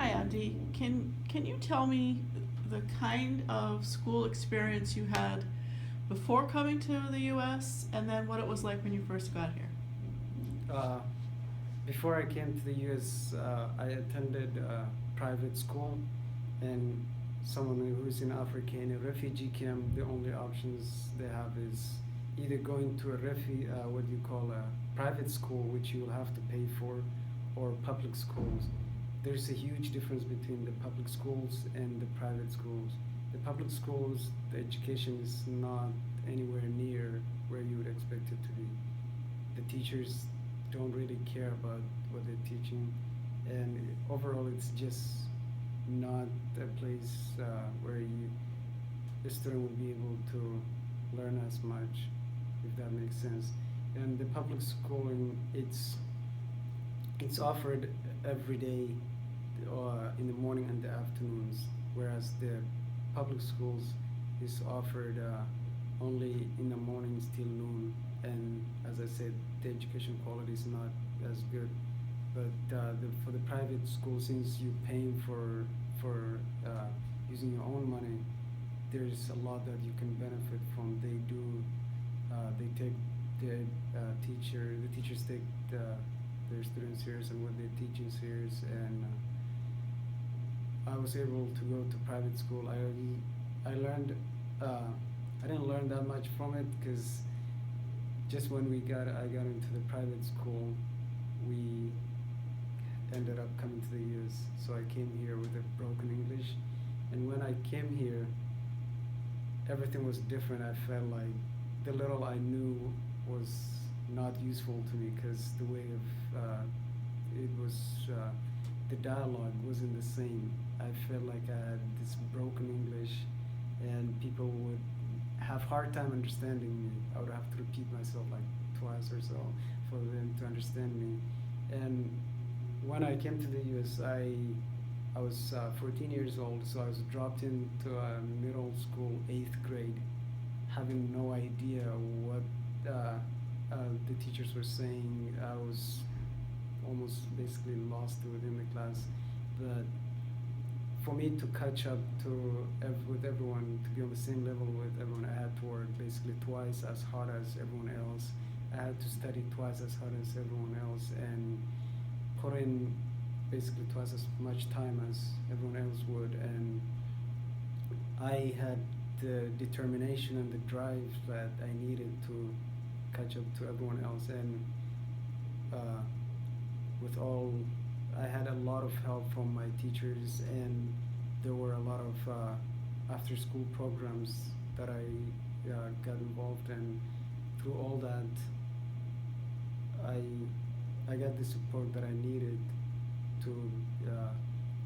Hi, Abdi. Can you tell me the kind of school experience you had before coming to the U.S. and then what it was like when you first got here? Uh, Before I came to the US, I attended private school, and someone who's in Africa in a refugee camp, the only options they have is either going to a what you call a private school, which you will have to pay for, or public schools. There's a huge difference between the public schools and the private schools. The public schools, the education is not anywhere near where you would expect it to be. The teachers don't really care about what they're teaching, and overall, it's just not a place where the student will be able to learn as much, if that makes sense. And the public schooling, it's offered every day, in the morning and the afternoons, whereas the public schools is offered only in the mornings till noon. And as I said, the education quality is not as good. But for the private school, since you're paying for using your own money, there's a lot that you can benefit from. They take the teachers take their students serious and what they're teaching serious. And I was able to go to private school. I learned I didn't learn that much from it because just when I got into the private school, we ended up coming to the US. So I came here with a broken English, and when I came here, everything was different. I felt like the little I knew was not useful to me because the way of it was the dialogue wasn't the same. I felt like I had this broken English, and people would have hard time understanding me. I would have to repeat myself like twice or so for them to understand me. And when I came to the US, I was 14 years old, so I was dropped into a middle school, 8th grade, having no idea what the teachers were saying. I was almost basically lost within the class. But for me to catch up with everyone, to be on the same level with everyone, I had to work basically twice as hard as everyone else. I had to study twice as hard as everyone else, and put in basically twice as much time as everyone else would. And I had the determination and the drive that I needed to catch up to everyone else. And uh, with all, I had a lot of help from my teachers, and there were a lot of after school programs that I got involved in. Through all that, I got the support that I needed to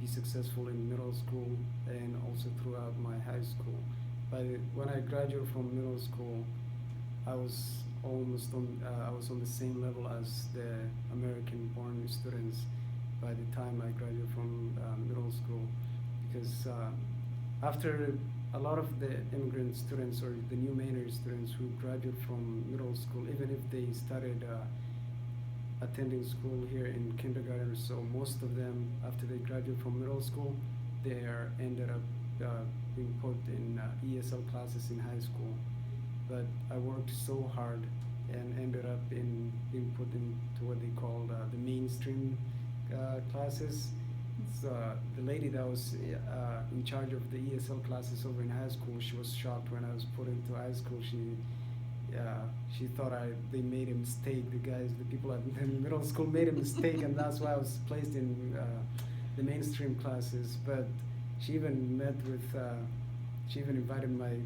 be successful in middle school and also throughout my high school. When I graduated from middle school, I was I was on the same level as the American-born students by the time I graduated from middle school, because after a lot of the immigrant students or the new Maynard students who graduate from middle school, even if they started attending school here in kindergarten or so, most of them after they graduate from middle school, they are ended up being put in ESL classes in high school. But I worked so hard and ended up in being put into what they called the mainstream classes. So the lady that was in charge of the ESL classes over in high school, she was shocked when I was put into high school. She thought they made a mistake. The people at the middle school made a mistake, and that's why I was placed in the mainstream classes. But she even met with, she even invited my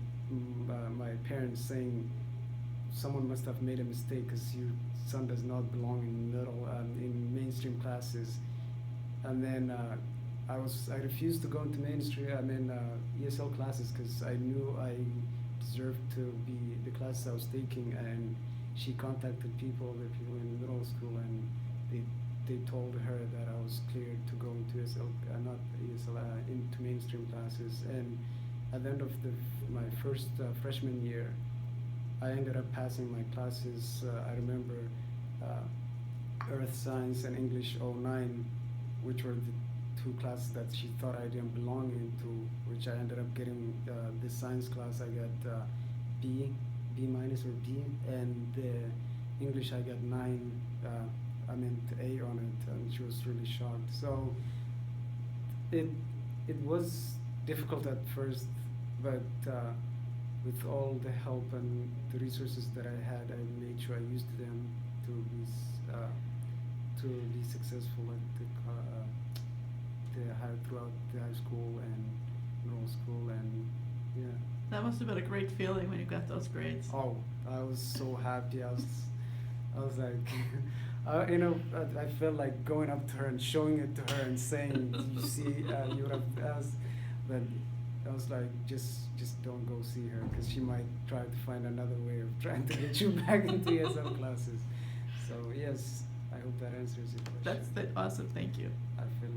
parents, saying someone must have made a mistake because your son does not belong in mainstream classes. And then I refused to go into mainstream. ESL classes because I knew I deserved to be the classes I was taking. And she contacted the people in middle school, and they told her that I was cleared to go into not ESL, into mainstream classes. And at the end of my first freshman year, I ended up passing my classes. I remember Earth Science and English '09, which were the two classes that she thought I didn't belong into, which I ended up getting this science class. I got B minus or D, and the English I got 9. I meant A on it, and she was really shocked. So it was difficult at first, but with all the help and the resources that I had, I made sure I used them to be successful at throughout the high school and middle school, and yeah. That must have been a great feeling when you got those grades. Oh, I was so happy. I was like, I felt like going up to her and showing it to her and saying, "You see, you would have asked," but I was like, just don't go see her, because she might try to find another way of trying to get you back into ESL classes. So yes, I hope that answers your question. That's awesome. Thank you. I feel